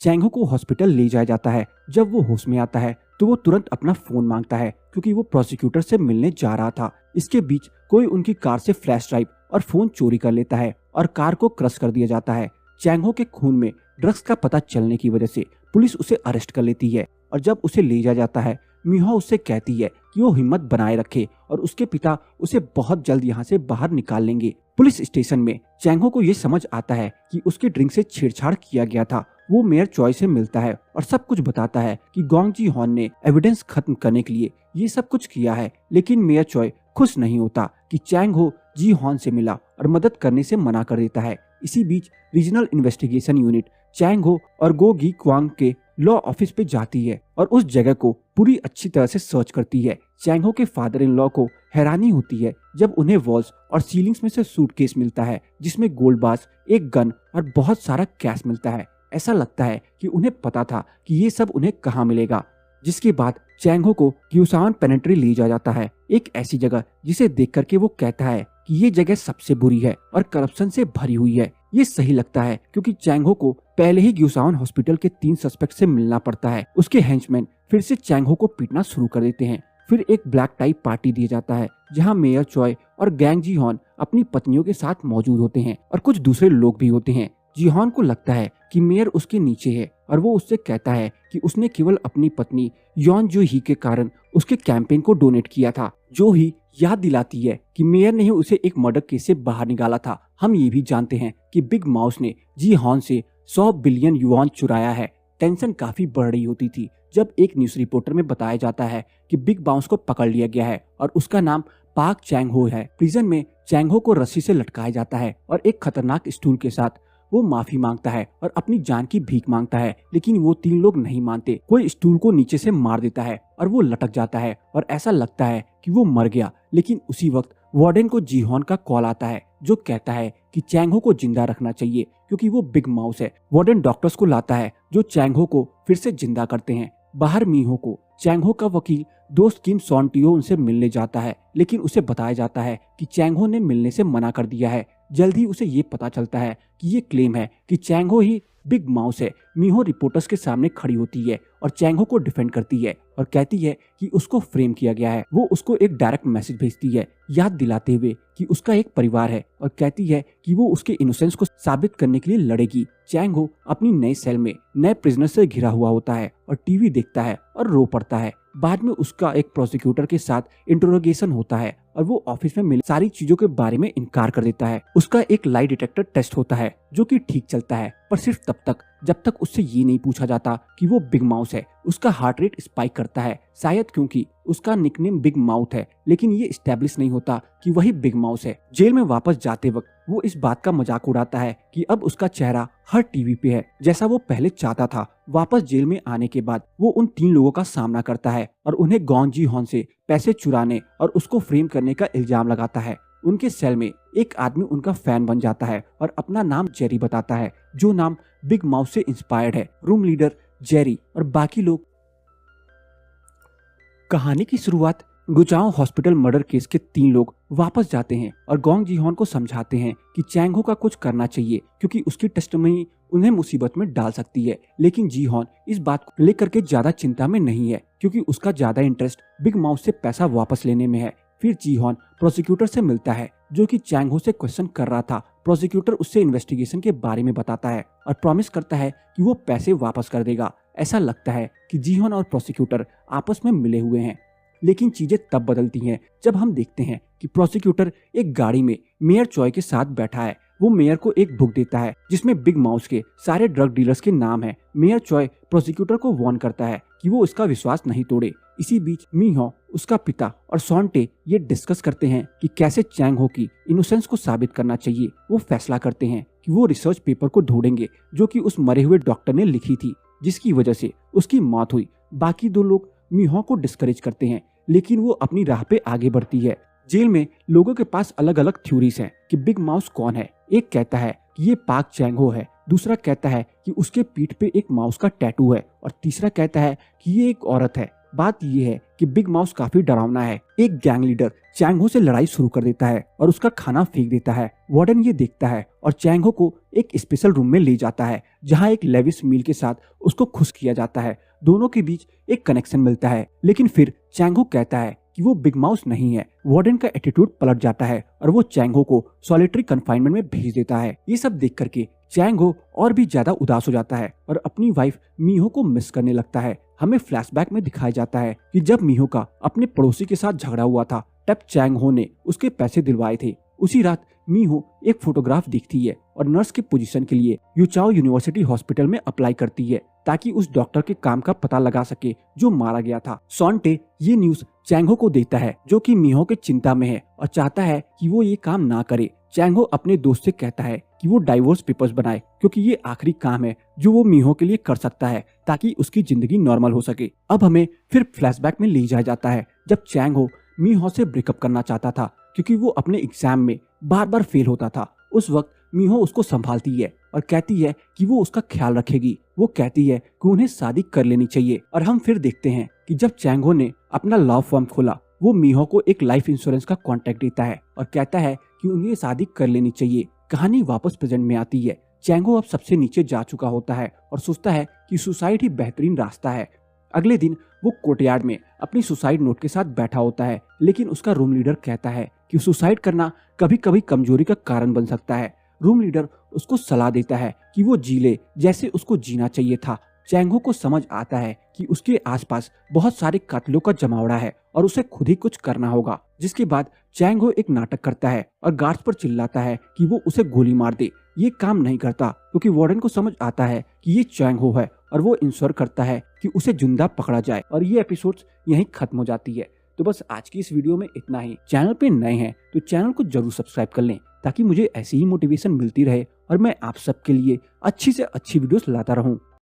Chang हो को hospital ले जाया जाता है। जब वो होश में आता है तो वो तुरंत अपना फोन मांगता है क्योंकि वो प्रोसिक्यूटर से मिलने जा रहा था। इसके बीच कोई उनकी कार से फ्लैश ड्राइव और फोन चोरी कर लेता है और कार को क्रश कर दिया जाता है। चैंग हो के खून में ड्रग्स का पता चलने की वजह से पुलिस उसे अरेस्ट कर लेती है और जब उसे ले जाया जाता है मीहो उससे कहती है कि वो हिम्मत बनाए रखे और उसके पिता उसे बहुत जल्द यहाँ से बाहर निकाल लेंगे। पुलिस स्टेशन में चैंग हो को ये समझ आता है कि उसके ड्रिंक से छेड़छाड़ किया गया था। वो मेयर चॉय से मिलता है और सब कुछ बताता है कि गोंग जी हॉन ने एविडेंस खत्म करने के लिए ये सब कुछ किया है, लेकिन मेयर चॉय खुश नहीं होता कि चैंग हो जी हॉन से मिला और मदद करने से मना कर देता है। इसी बीच रीजनल इन्वेस्टिगेशन यूनिट चैंग हो और गो गी क्वांग के लॉ ऑफिस पे जाती है और उस जगह को पूरी अच्छी तरह से सर्च करती है। चैंग हो के फादर इन लॉ को हैरानी होती है जब उन्हें वॉल्स और सीलिंग्स में से सूटकेस मिलता है जिसमें गोल्ड बार्स, एक गन और बहुत सारा कैश मिलता है। ऐसा लगता है कि उन्हें पता था कि ये सब उन्हें कहाँ मिलेगा। जिसके बाद चैंग हो को क्यूसान पेनेट्री ले जाया जाता है, एक ऐसी जगह जिसे देख करके वो कहता है कि ये जगह सबसे बुरी है और करप्शन से भरी हुई है। ये सही लगता है क्योंकि चैंग हो को पहले ही ग्यूसान हॉस्पिटल के 3 सस्पेक्ट से मिलना पड़ता है। उसके हेंचमैन फिर से चैंग हो को पीटना शुरू कर देते हैं। फिर एक ब्लैक टाई पार्टी दिया जाता है जहां मेयर चॉय और गैंग जी हॉन अपनी पत्नियों के साथ मौजूद होते हैं और कुछ दूसरे लोग भी होते हैं। जीहॉन को लगता है कि मेयर उसके नीचे है और वो उससे कहता है कि उसने केवल अपनी पत्नी यॉन जो ही के कारण उसके कैंपेन को डोनेट किया था। जो ही याद दिलाती है कि मेयर ने ही उसे एक मर्डर केस से बाहर निकाला था। हम ये भी जानते हैं कि बिग माउस ने जीहॉन से 100 बिलियन युआन चुराया है। टेंशन काफी बढ़ रही होती थी जब एक न्यूज रिपोर्टर में बताया जाता है कि बिग माउस को पकड़ लिया गया है और उसका नाम पाक चैंग हो है। प्रिजन में चैंग हो को रस्सी से लटकाया जाता है और एक खतरनाक स्टूल के साथ वो माफी मांगता है और अपनी जान की भीख मांगता है, लेकिन वो 3 लोग नहीं मानते। कोई स्टूल को नीचे से मार देता है और वो लटक जाता है और ऐसा लगता है कि वो मर गया। लेकिन उसी वक्त वार्डन को जीहॉन का कॉल आता है जो कहता है कि चैंग हो को जिंदा रखना चाहिए क्योंकि वो बिग माउस है। वार्डन डॉक्टर्स को लाता है जो चैंग हो को फिर से जिंदा करते हैं। बाहर मीहो को चैंग हो का वकील दोस्त किम सॉन्टियो उनसे मिलने जाता है, लेकिन उसे बताया जाता है कि चैंग हो ने मिलने से मना कर दिया है। जल्द ही उसे ये पता चलता है कि ये क्लेम है कि चैंग हो ही बिग माउस है। मीहो रिपोर्टर्स के सामने खड़ी होती है और चैंग हो को डिफेंड करती है और कहती है कि उसको फ्रेम किया गया है। वो उसको एक डायरेक्ट मैसेज भेजती है याद दिलाते हुए कि उसका एक परिवार है और कहती है कि वो उसके इनोसेंस को साबित करने के लिए लड़ेगी। चैंग हो अपनी नई सेल में नए प्रिजनर से घिरा हुआ होता है और टीवी देखता है और रो पड़ता है। बाद में उसका एक प्रोसिक्यूटर के साथ इंटरोगेशन होता है और वो ऑफिस में मिली सारी चीजों के बारे में इनकार कर देता है। उसका एक लाई डिटेक्टर टेस्ट होता है जो कि ठीक चलता है, पर सिर्फ तब तक जब तक उससे ये नहीं पूछा जाता कि वो बिग माउस है। उसका हार्ट रेट स्पाइक करता है, शायद क्योंकि उसका निकनेम बिग माउथ है, लेकिन ये एस्टेब्लिश नहीं होता कि वही बिग माउस है। जेल में वापस जाते वक्त वो इस बात का मजाक उड़ाता है कि अब उसका चेहरा हर टीवी पे है जैसा वो पहले चाहता था। वापस जेल में आने के बाद वो उन 3 लोगों का सामना करता है और उन्हें गोंग जी हॉन से पैसे चुराने और उसको फ्रेम करने का इल्जाम लगाता है। उनके सेल में एक आदमी उनका फैन बन जाता है और अपना नाम जेरी बताता है जो नाम बिग माउस से इंस्पायर्ड है। रूम लीडर जेरी और बाकी लोग। कहानी की शुरुआत गुचाओ हॉस्पिटल मर्डर केस के 3 लोग वापस जाते हैं और गोंग जी हॉन को समझाते हैं कि चैंग हो का कुछ करना चाहिए क्योंकि उसकी टेस्टिमनी उन्हें मुसीबत में डाल सकती है। लेकिन जी हॉन इस बात को लेकर के ज्यादा चिंता में नहीं है क्योंकि उसका ज्यादा इंटरेस्ट बिग माउस से पैसा वापस लेने में है। फिर जी हॉन प्रोसिक्यूटर से मिलता है जो कि चैंग हो से क्वेश्चन कर रहा था। प्रोसिक्यूटर उससे इन्वेस्टिगेशन के बारे में बताता है और प्रॉमिस करता है कि वो पैसे वापस कर देगा। ऐसा लगता है कि जी हॉन और प्रोसिक्यूटर आपस में मिले हुए हैं, लेकिन चीजें तब बदलती हैं जब हम देखते हैं कि प्रोसिक्यूटर एक गाड़ी में मेयर चॉय के साथ बैठा है। वो मेयर को एक बुक देता है जिसमें बिग माउस के सारे ड्रग डीलर्स के नाम है। मेयर चॉय प्रोसिक्यूटर को वार्न करता है कि वो इसका विश्वास नहीं तोड़े। इसी बीच मीहो, उसका पिता और सॉन्टे ये डिस्कस करते हैं कि कैसे चैंग हो की इनोसेंस को साबित करना चाहिए। वो फैसला करते हैं कि वो रिसर्च पेपर को ढूंढेंगे जो कि उस मरे हुए डॉक्टर ने लिखी थी जिसकी वजह से उसकी मौत हुई। बाकी 2 लोग मीहो को डिस्करेज करते हैं, लेकिन वो अपनी राह पे आगे बढ़ती है। जेल में लोगों के पास अलग अलग थ्योरीज हैं कि बिग माउस कौन है। एक कहता है कि ये पाक चैंग हो है, दूसरा कहता है कि उसके पीठ पे एक माउस का टैटू है और तीसरा कहता है कि ये एक औरत है। बात यह है कि बिग माउस काफी डरावना है। एक गैंग लीडर चैंग हो से लड़ाई शुरू कर देता है और उसका खाना फेंक देता है। वार्डन ये देखता है और चैंग हो को एक स्पेशल रूम में ले जाता है जहाँ एक लेविस मील के साथ उसको खुश किया जाता है। दोनों के बीच एक कनेक्शन मिलता है, लेकिन फिर चैंग हो कहता है कि वो बिग माउस नहीं है। वार्डन का एटीट्यूड पलट जाता है और वो चैंग हो को सॉलिटरी कन्फाइनमेंट में भेज देता है। ये सब देख करके चैंग हो और भी ज्यादा उदास हो जाता है और अपनी वाइफ मीहो को मिस करने लगता है। हमें फ्लैशबैक में दिखाया जाता है कि जब मीहो का अपने पड़ोसी के साथ झगड़ा हुआ था तब चैंग हो ने उसके पैसे दिलवाए थे। उसी रात मीहो एक फोटोग्राफ देखती है और नर्स के पोजीशन के लिए यूचाओ यूनिवर्सिटी हॉस्पिटल में अप्लाई करती है ताकि उस डॉक्टर के काम का पता लगा सके जो मारा गया था। सॉन्टे ये न्यूज चैंग हो को देता है जो कि मीहो के चिंता में है और चाहता है कि वो ये काम ना करे। चैंग हो अपने दोस्त से कहता है कि वो डाइवोर्स पेपर्स बनाए क्योंकि ये आखिरी काम है जो वो मीहो के लिए कर सकता है ताकि उसकी जिंदगी नॉर्मल हो सके। अब हमें फिर फ्लैशबैक में ले जाया जाता है जब चैंग हो मीहो से ब्रेकअप करना चाहता था क्योंकि वो अपने एग्जाम में बार बार फेल होता था। उस वक्त मीहो उसको संभालती है और कहती है कि वो उसका ख्याल रखेगी। वो कहती है कि उन्हें शादी कर लेनी चाहिए और हम फिर देखते हैं कि जब चैंग हो ने अपना लॉ फर्म खोला वो मीहो को एक लाइफ इंश्योरेंस का कॉन्ट्रैक्ट देता है और कहता है कि उन्हें शादी कर लेनी चाहिए। कहानी वापस प्रेजेंट में आती है। चैंग हो अब सबसे नीचे जा चुका होता है और सोचता है कि सुसाइड ही बेहतरीन रास्ता है। अगले दिन वो कोर्टयार्ड में अपनी सुसाइड नोट के साथ बैठा होता है, लेकिन उसका रूम लीडर कहता है कि सुसाइड करना कभी कभी कमजोरी का कारण बन सकता है। रूम लीडर उसको सलाह देता है कि वो जी ले जैसे उसको जीना चाहिए था। चैंग हो को समझ आता है कि उसके आसपास बहुत सारे कातिलों का जमावड़ा है और उसे खुद ही कुछ करना होगा। जिसके बाद चैंग हो एक नाटक करता है और गार्ड्स पर चिल्लाता है कि वो उसे गोली मार दे। ये काम नहीं करता क्योंकि वार्डन को समझ आता है कि ये चैंग हो है और वो इंश्योर करता है कि उसे जिंदा पकड़ा जाए और ये एपिसोड्स यहीं खत्म हो जाती है। तो बस आज की इस वीडियो में इतना ही। चैनल पे नए हैं तो चैनल को जरूर सब्सक्राइब कर लें ताकि मुझे ऐसी ही मोटिवेशन मिलती रहे और मैं आप सबके लिए अच्छी से अच्छी वीडियोस लाता रहूं।